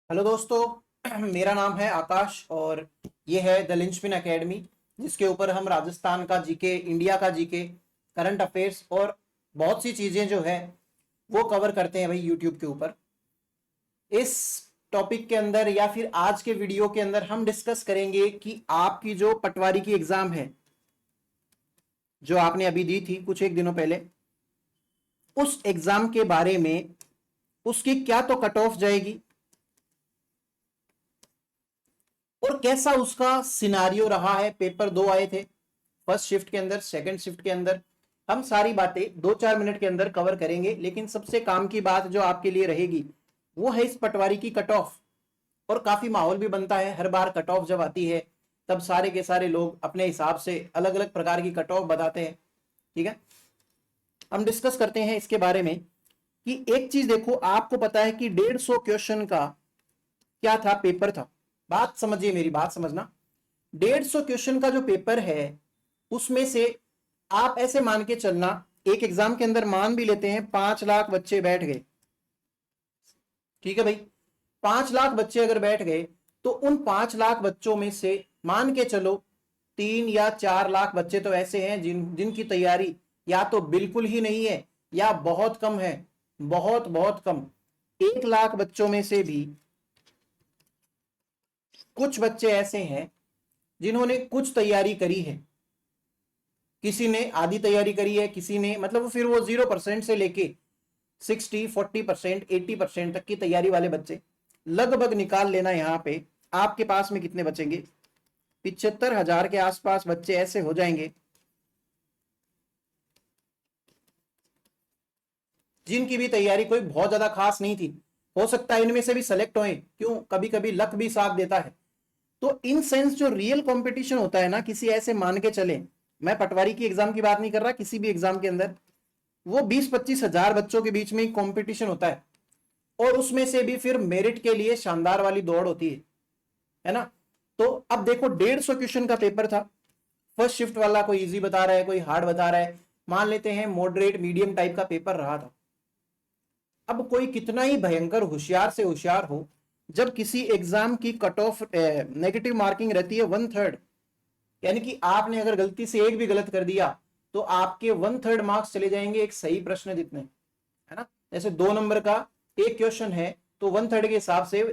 Hello दोस्तों, मेरा नाम है आकाश और ये है द लिंचपिन एकेडमी, जिसके ऊपर हम राजस्थान का जीके, इंडिया का जीके, करंट अफेयर्स और बहुत सी चीज़ें जो है वो कवर करते हैं भाई यूट्यूब के ऊपर। इस टॉपिक के अंदर या फिर आज के वीडियो के अंदर हम डिस्कस करेंगे कि आपकी जो पटवारी की एग्ज़ाम है, जो आपने अभी दी थी कुछ एक दिनों पहले, उस एग्ज़ाम के बारे में उसकी क्या तो कट ऑफ जाएगी और कैसा उसका सिनारियो रहा है। पेपर दो आए थे, फर्स्ट शिफ्ट के अंदर, सेकंड शिफ्ट के अंदर। हम सारी बातें 2-4 मिनट के अंदर कवर करेंगे, लेकिन सबसे काम की बात जो आपके लिए रहेगी वो है इस पटवारी की कट ऑफ। और काफी माहौल भी बनता है, हर बार कट ऑफ जब आती है तब सारे के सारे लोग अपने हिसाब से अलग अलग प्रकार की कट ऑफ बताते हैं। ठीक है, हम डिस्कस करते हैं इसके बारे में कि एक चीज देखो, आपको पता है कि 150 क्वेश्चन का क्या था, पेपर था। बात समझिए, मेरी बात समझना। 150 क्वेश्चन का जो पेपर है उसमें से आप ऐसे मान के चलना, एक एग्जाम के अंदर मान भी लेते हैं 5 लाख बच्चे बैठ गए। ठीक है भाई, 5 लाख बच्चे अगर बैठ गए तो उन 5 लाख बच्चों में से मान के चलो 3 या 4 लाख बच्चे तो ऐसे हैं जिनकी तैयारी या तो बिल्कुल ही नहीं है या बहुत कम है। बहुत बहुत कम। 1 लाख बच्चों में से भी कुछ बच्चे ऐसे हैं जिन्होंने कुछ तैयारी करी है। किसी ने आधी तैयारी करी है, किसी ने मतलब फिर वो 0% से लेके 60, 40%, 80% तक की तैयारी वाले बच्चे लगभग निकाल लेना। यहाँ पे आपके पास में कितने बचेंगे? 75,000 के आसपास बच्चे ऐसे हो जाएंगे जिनकी भी तैयारी कोई बहुत ज्यादा खास नहीं थी। हो सकता है इनमें से भी सेलेक्ट होए, क्यों, कभी कभी लक भी साथ देता है। तो इन सेंस जो रियल कंपटीशन होता है ना, किसी ऐसे मान के चले, मैं पटवारी की एग्जाम की बात नहीं कर रहा, किसी भी एग्जाम के अंदर वो 20-25 हजार बच्चों के बीच में कंपटीशन होता है और उसमें से भी फिर मेरिट के लिए शानदार वाली दौड़ होती है ना। तो अब देखो, 150 क्वेश्चन का पेपर था। फर्स्ट शिफ्ट वाला कोई इजी बता रहा है, कोई हार्ड बता रहा है, मान लेते हैं मॉडरेट मीडियम टाइप का पेपर रहा था। अब कोई कितना ही भयंकर होशियार से होशियार हो, जब किसी एग्जाम की कट ऑफ नेगेटिव मार्किंग रहती है 1/3, यानी कि आपने अगर गलती से एक भी गलत कर दिया तो आपके 1/3 मार्क्स चले जाएंगे एक सही प्रश्न जितने, है ना। जैसे 2 नंबर का एक क्वेश्चन है तो 1/3 के हिसाब से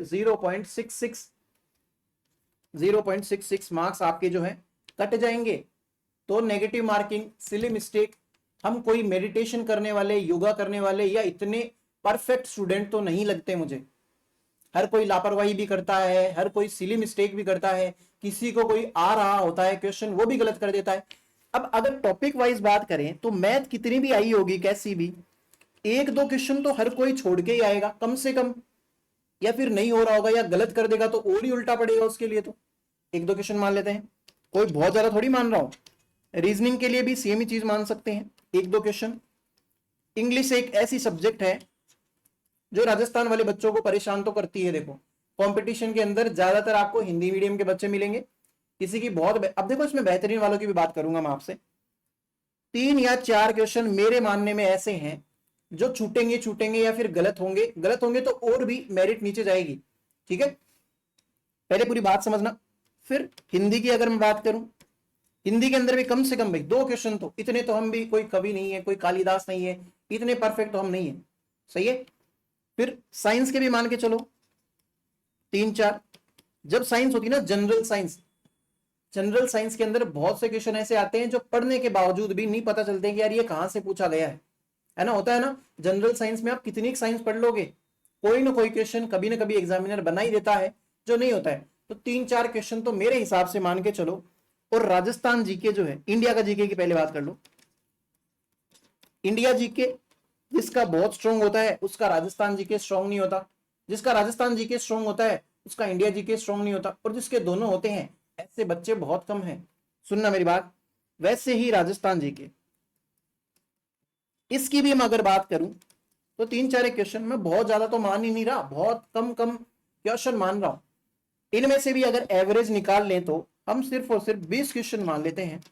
0.66 मार्क्स आपके जो है कट जाएंगे। तो नेगेटिव मार्किंग, सिली मिस्टेक, हम कोई मेडिटेशन करने वाले, योगा करने वाले या इतने परफेक्ट स्टूडेंट तो नहीं लगते मुझे। हर कोई लापरवाही भी करता है, हर कोई सिली मिस्टेक भी करता है, किसी को कोई आ रहा होता है क्वेश्चन वो भी गलत कर देता है। अब अगर टॉपिक वाइज बात करें तो मैथ कितनी भी आई होगी कैसी भी, एक दो क्वेश्चन तो हर कोई छोड़ के ही आएगा कम से कम, या फिर नहीं हो रहा होगा या गलत कर देगा तो और ही उल्टा पड़ेगा उसके लिए। तो एक दो क्वेश्चन मान लेते हैं, कोई बहुत ज्यादा थोड़ी मान रहा हूं। रीजनिंग के लिए भी सेम ही चीज मान सकते हैं, एक दो क्वेश्चन। इंग्लिश एक ऐसी सब्जेक्ट है जो राजस्थान वाले बच्चों को परेशान तो करती है। देखो, कंपटीशन के अंदर ज्यादातर आपको हिंदी मीडियम के बच्चे मिलेंगे, किसी की बहुत, अब देखो इसमें बेहतरीन वालों की भी बात करूंगा मैं आपसे। 3 या 4 क्वेश्चन मेरे मानने में ऐसे हैं जो छूटेंगे छूटेंगे या फिर गलत होंगे, गलत होंगे तो और भी मेरिट नीचे जाएगी। ठीक है, पहले पूरी बात समझना। फिर हिंदी की अगर मैं बात करूं, हिंदी के अंदर भी कम से कम भाई 2 क्वेश्चन तो, इतने तो हम भी कोई कवि नहीं है, कोई कालिदास नहीं है, इतने परफेक्ट तो हम नहीं है। सही है। फिर साइंस के भी मान के चलो 3-4। जब साइंस होती है ना, जनरल साइंस, जनरल साइंस के अंदर बहुत से क्वेश्चन ऐसे आते हैं जो पढ़ने के बावजूद भी नहीं पता चलते कि यार ये कहां से पूछा गया है ना, होता है ना। जनरल साइंस में आप कितनी साइंस पढ़ लोगे, कोई ना कोई क्वेश्चन कभी ना कभी एग्जामिनर बना ही देता है जो नहीं होता है। तो 3-4 क्वेश्चन तो मेरे हिसाब से मान के चलो। और राजस्थान जीके जो है, इंडिया का जीके की पहले बात कर लो। इंडिया जीके जिसका बहुत स्ट्रांग होता है उसका राजस्थान जीके स्ट्रांग नहीं होता, जिसका राजस्थान जीके स्ट्रांग होता है उसका इंडिया जीके स्ट्रांग नहीं होता, और जिसके दोनों होते हैं ऐसे बच्चे बहुत कम हैं। सुनना मेरी बात। वैसे ही राजस्थान जीके, इसकी भी मैं अगर बात करूं तो 3-4 क्वेश्चन में बहुत ज्यादा तो मान ही नहीं रहा, बहुत कम कम क्वेश्चन मान रहा हूं। इनमें से भी अगर एवरेज निकाल लें तो हम सिर्फ और सिर्फ 20 क्वेश्चन मान लेते हैं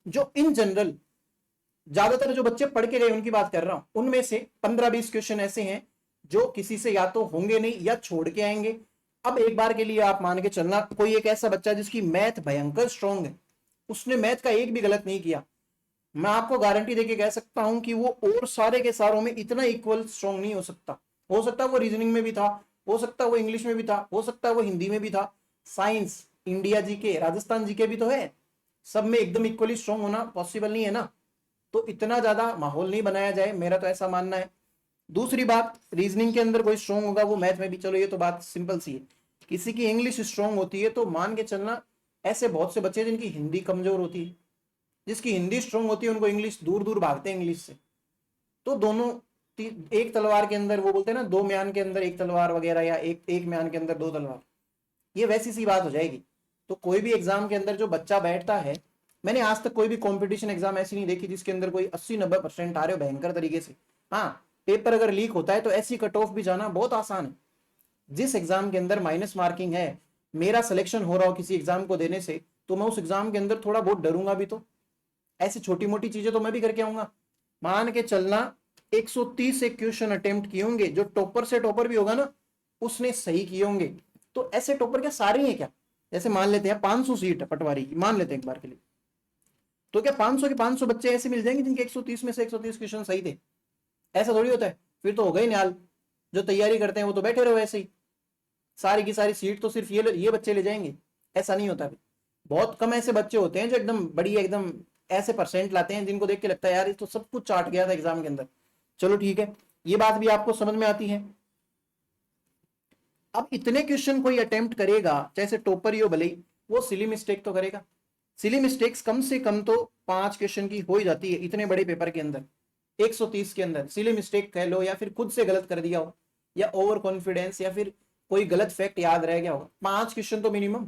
जो इन जनरल, ज्यादातर जो बच्चे पढ़ के गए उनकी बात कर रहा हूं, उनमें से 15-20 क्वेश्चन ऐसे हैं जो किसी से या तो होंगे नहीं या छोड़ के आएंगे। अब एक बार के लिए आप मान के चलना, कोई एक ऐसा बच्चा जिसकी मैथ भयंकर स्ट्रांग है, उसने मैथ का एक भी गलत नहीं किया, मैं आपको गारंटी देके कह सकता हूं कि वो और सारे के सारों में इतना इक्वल स्ट्रांग नहीं हो सकता। हो सकता है वो रीजनिंग में भी था, हो सकता है वो इंग्लिश में भी था, हो सकता है वो हिंदी में भी था, science, India GK, Rajasthan GK भी तो है, सब में एकदम इक्वली स्ट्रांग होना पॉसिबल नहीं है ना। तो इतना ज्यादा माहौल नहीं बनाया जाए, मेरा तो ऐसा मानना है। दूसरी बात, रीजनिंग के अंदर कोई स्ट्रांग होगा वो मैथ में भी, चलो ये तो बात सिंपल सी है। किसी की इंग्लिश स्ट्रांग होती है तो मान के चलना ऐसे बहुत से बच्चे जिनकी हिंदी कमजोर होती है, जिसकी हिंदी स्ट्रांग होती है उनको इंग्लिश दूर दूर भागते हैं इंग्लिश से। तो दोनों एक तलवार के अंदर, वो बोलते हैं ना दो म्यान के अंदर एक तलवार वगैरह, या एक म्यान के अंदर दो तलवार, ये वैसी सी बात हो जाएगी। तो कोई भी एग्जाम के अंदर जो बच्चा बैठता है, मैंने आज तक कोई भी कंपटीशन एग्जाम ऐसी नहीं देखी जिसके अंदर कोई 80-90% आ रहे हो भयंकर तरीके से। हाँ, पेपर अगर लीक होता है तो ऐसी कट ऑफ भी जाना बहुत आसान है। जिस एग्जाम के अंदर माइनस मार्किंग है, मेरा सिलेक्शन हो रहा हो किसी एग्जाम को देने से, तो मैं उस एग्जाम के अंदर थोड़ा बहुत डरूंगा भी। तो ऐसी छोटी मोटी चीजें तो मैं भी करके आऊंगा। मान के चलना 130 से क्वेश्चन अटेम्प्ट किए होंगे, जो टॉपर से टॉपर भी होगा ना उसने सही किए होंगे। तो ऐसे टॉपर क्या सारे हैं क्या? जैसे मान लेते हैं 500 सीट है पटवारी की, मान लेते हैं एक बार के लिए, तो क्या 500 के 500 बच्चे ऐसे मिल जाएंगे जिनके 130 में से 130 क्वेश्चन सही थे? ऐसा थोड़ी होता है। फिर तो हो गए निहाल, जो तैयारी करते हैं वो तो बैठे रहो ऐसे ही, सारी की सारी सीट तो सिर्फ ये बच्चे ले जाएंगे। ऐसा नहीं होता। बहुत कम ऐसे बच्चे होते हैं जो एकदम बढ़िया, एकदम ऐसे परसेंट लाते हैं जिनको देख के लगता है यार ये तो सब कुछ चाट गया था एग्जाम के अंदर। चलो ठीक है, ये बात भी आपको समझ में आती है। अब इतने क्वेश्चन कोई अटेम्प्ट करेगा, जैसे टॉपर ही हो भले ही, वो सिली मिस्टेक तो करेगा। सिली मिस्टेक्स कम से कम तो 5 क्वेश्चन की हो ही जाती है इतने बड़े पेपर के अंदर। 130 के अंदर सिली मिस्टेक कह लो, या फिर खुद से गलत कर दिया हो, या ओवर कॉन्फिडेंस, या फिर कोई गलत फैक्ट याद रह गया होगा, 5 क्वेश्चन तो मिनिमम।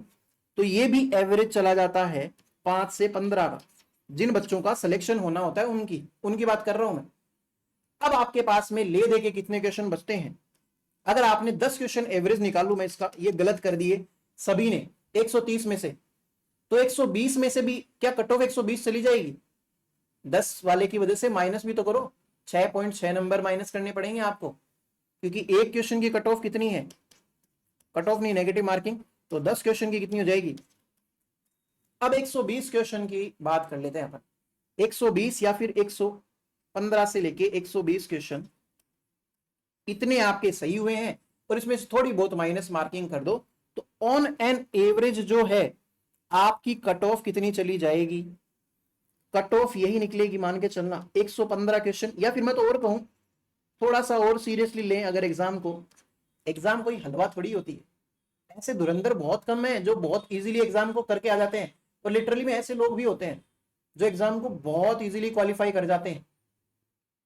तो ये भी एवरेज चला जाता है 5 से 15 का। जिन बच्चों का सिलेक्शन होना होता है उनकी उनकी बात कर रहा हूं मैं। अब आपके पास में ले दे के कितने क्वेश्चन बचते हैं? अगर आपने 10 क्वेश्चन एवरेज निकालू मैं इसका, ये गलत कर दिए सभी ने 130 में से, तो 120 में से भी क्या कट ऑफ 120 चली जाएगी? 10 वाले की वजह से माइनस भी तो करो, 6.6 नंबर माइनस करने पड़ेंगे आपको, क्योंकि एक क्वेश्चन की कट ऑफ कितनी है? कट ऑफ नहीं, नेगेटिव मार्किंग। तो 10 क्वेश्चन की कितनी हो जाएगी? अब 120 क्वेश्चन की बात कर लेते हैं अपन। 120 या फिर 115 से लेके 120 क्वेश्चन इतने आपके सही हुए हैं, और इसमें से थोड़ी बहुत माइनस मार्किंग कर दो, तो ऑन एन एवरेज जो है आपकी कट ऑफ कितनी चली जाएगी? कट ऑफ यही निकलेगी, मान के चलना 115 क्वेश्चन। या फिर मैं तो और कहूं, थोड़ा सा और सीरियसली लें अगर एग्जाम को, एग्जाम कोई हलवा थोड़ी होती है। ऐसे धुरंधर बहुत कम है जो बहुत इजीली एग्जाम को करके आ जाते हैं, और लिटरली में ऐसे लोग भी होते हैं जो एग्जाम को बहुत इजीली क्वालिफाई कर जाते हैं।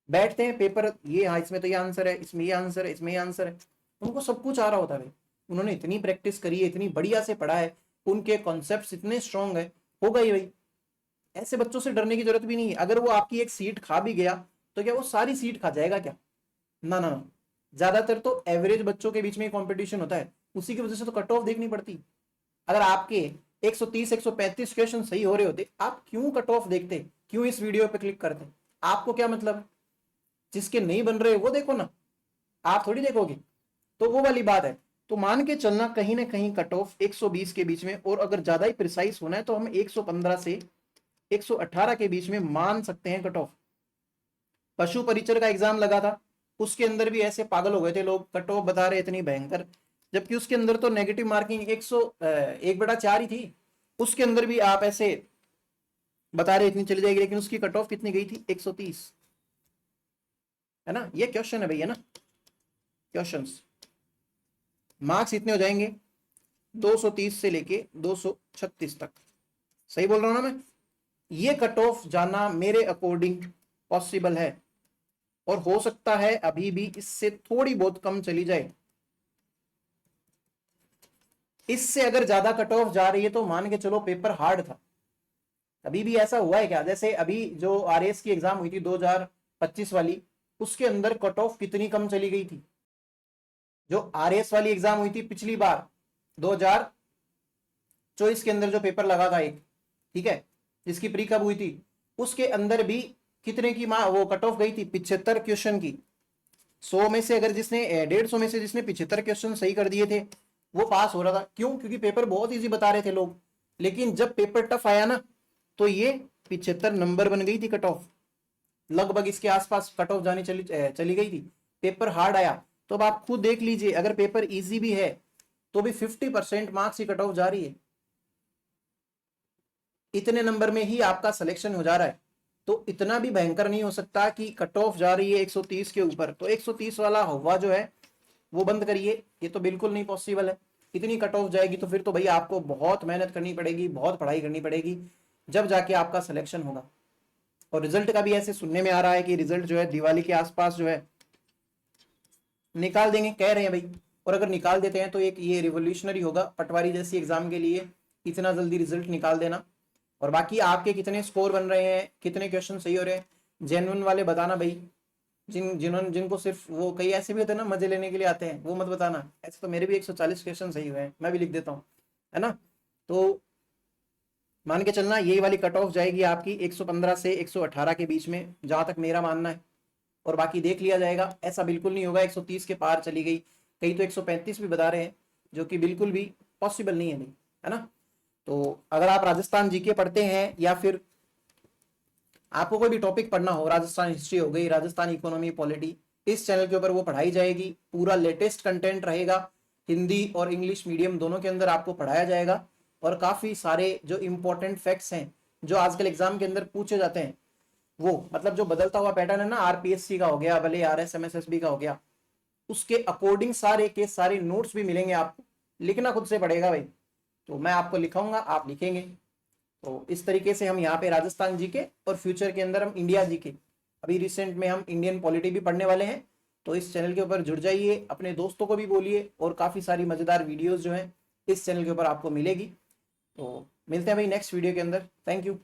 बैठते हैं पेपर, ये हाँ इसमें तो ये आंसर है, इसमें ये आंसर है, इसमें ये आंसर है, उनको सब कुछ आ रहा होता है। उन्होंने इतनी प्रैक्टिस करी है, इतनी बढ़िया से पढ़ा है, उनके कॉन्सेप्ट्स इतने स्ट्रांग है, होगा ही भाई। ऐसे बच्चों से डरने की जरूरत भी नहीं है। अगर वो आपकी एक सीट खा भी गया तो क्या वो सारी सीट खा जाएगा क्या? ना ना ना, ज्यादातर तो एवरेज बच्चों के बीच में कंपटीशन होता है, उसी की वजह से तो कट ऑफ देखनी पड़ती। अगर आपके 130 135 क्वेश्चन सही हो रहे होते, आप क्यों कट ऑफ देखते, क्यों इस वीडियो पे क्लिक करते? आपको क्या मतलब? जिसके नहीं बन रहे वो देखो ना, आप थोड़ी देखोगे। तो वो वाली बात है। तो मान के चलना कहीं ना कहीं कट ऑफ 120 के बीच में, और अगर ज्यादा ही प्रिसाइज होना है तो हम 115 से 118 के बीच में मान सकते हैं कट ऑफ। पशु परिचर का एग्जाम लगा था, उसके अंदर भी ऐसे पागल हो गए थे लोग, कट ऑफ बता रहे इतनी भयंकर, जबकि उसके अंदर तो नेगेटिव मार्किंग 1/4 ही थी। उसके अंदर भी आप ऐसे बता रहे इतनी चली जाएगी, लेकिन उसकी कट ऑफ कितनी गई थी? 130, है ना। ये क्वेश्चन है भैया ना, क्वेश्चंस मार्क्स इतने हो जाएंगे 230 से लेके 236 तक। सही बोल रहा हूं ना मैं? ये कट ऑफ जाना मेरे अकॉर्डिंग पॉसिबल है, और हो सकता है अभी भी इससे थोड़ी बहुत कम चली जाए। इससे अगर ज्यादा कट ऑफ जा रही है तो मान के चलो पेपर हार्ड था। अभी भी ऐसा हुआ है क्या? जैसे अभी जो आरएएस की एग्जाम हुई थी 2025 वाली, उसके अंदर कट ऑफ कितनी कम चली गई थी? जो आरएएस वाली एग्जाम हुई थी पिछली बार 2024 के अंदर जो पेपर लगा था एक, ठीक है, जिसकी प्री कब हुई थी, उसके अंदर भी कितने की वो कट ऑफ गई थी? 75 क्वेश्चन की। 100 में से अगर जिसने 150 में से जिसने 75 क्वेश्चन सही कर दिए थे वो पास हो रहा था। क्यों? क्योंकि पेपर बहुत इजी बता रहे थे लोग। लेकिन जब पेपर टफ आया ना तो ये 75 नंबर बन गई थी कट ऑफ, लगभग इसके आसपास कट ऑफ जानी चली गई थी। पेपर हार्ड आया तो अब आप खुद देख लीजिए, अगर पेपर इजी भी है तो भी 50% मार्क्स ही कट ऑफ जा रही है, इतने नंबर में ही आपका सिलेक्शन हो जा रहा है। तो इतना भी भयंकर नहीं हो सकता कि कट ऑफ जा रही है 130 के ऊपर तो 130 वाला हवा जो है वो बंद करिए, ये तो बिल्कुल नहीं पॉसिबल है। इतनी कट ऑफ जाएगी तो फिर तो भैया आपको बहुत मेहनत करनी पड़ेगी, बहुत पढ़ाई करनी पड़ेगी, जब जाके आपका सिलेक्शन होगा। और रिजल्ट का भी ऐसे सुनने में आ रहा है कि रिजल्ट जो है दिवाली के आसपास जो है निकाल देंगे, कह रहे हैं भाई। और अगर निकाल देते हैं तो एक ये रिवोल्यूशनरी होगा पटवारी जैसी एग्जाम के लिए, इतना जल्दी रिजल्ट निकाल देना। और बाकी आपके कितने स्कोर बन रहे हैं, कितने क्वेश्चन सही हो रहे हैं, जेन्युइन वाले बताना भाई। जिनको सिर्फ वो कई ऐसे भी होते हैं ना मजे लेने के लिए आते हैं, वो मत बताना। ऐसे तो मेरे भी 140 क्वेश्चन सही हुए हैं, मैं भी लिख देता हूँ, है ना। तो मान के चलना यही वाली कट ऑफ जाएगी आपकी 115 से 118 के बीच में, जहां तक मेरा मानना है। और बाकी देख लिया जाएगा, ऐसा बिल्कुल नहीं होगा 130 के पार चली गई, कई तो 135 भी बता रहे हैं, जो कि बिल्कुल भी पॉसिबल नहीं है भाई, है ना। तो अगर आप राजस्थान जीके पढ़ते हैं या फिर आपको कोई भी टॉपिक पढ़ना हो, राजस्थान हिस्ट्री हो गई, राजस्थान इकोनॉमी पॉलिटी, इस चैनल के ऊपर वो पढ़ाई जाएगी। पूरा लेटेस्ट कंटेंट रहेगा, हिंदी और इंग्लिश मीडियम दोनों के अंदर आपको पढ़ाया जाएगा। और काफी सारे जो इंपॉर्टेंट फैक्ट्स हैं जो आजकल एग्जाम के अंदर पूछे जाते हैं, वो मतलब जो बदलता हुआ पैटर्न है ना, आरपीएससी का हो गया, भले आरएसएमएसएसबी का हो गया, उसके अकॉर्डिंग सारे के सारे नोट्स भी मिलेंगे आपको। लिखना खुद से पड़ेगा भाई, तो मैं आपको लिखाऊंगा, आप लिखेंगे। तो इस तरीके से हम यहाँ पे राजस्थान जीके और फ्यूचर के अंदर हम इंडिया जीके, अभी रिसेंट में हम इंडियन पॉलिटी भी पढ़ने वाले हैं। तो इस चैनल के ऊपर जुड़ जाइए, अपने दोस्तों को भी बोलिए, और काफ़ी सारी मज़ेदार वीडियोस जो हैं इस चैनल के ऊपर आपको मिलेगी। तो मिलते हैं भाई नेक्स्ट वीडियो के अंदर। Thank you.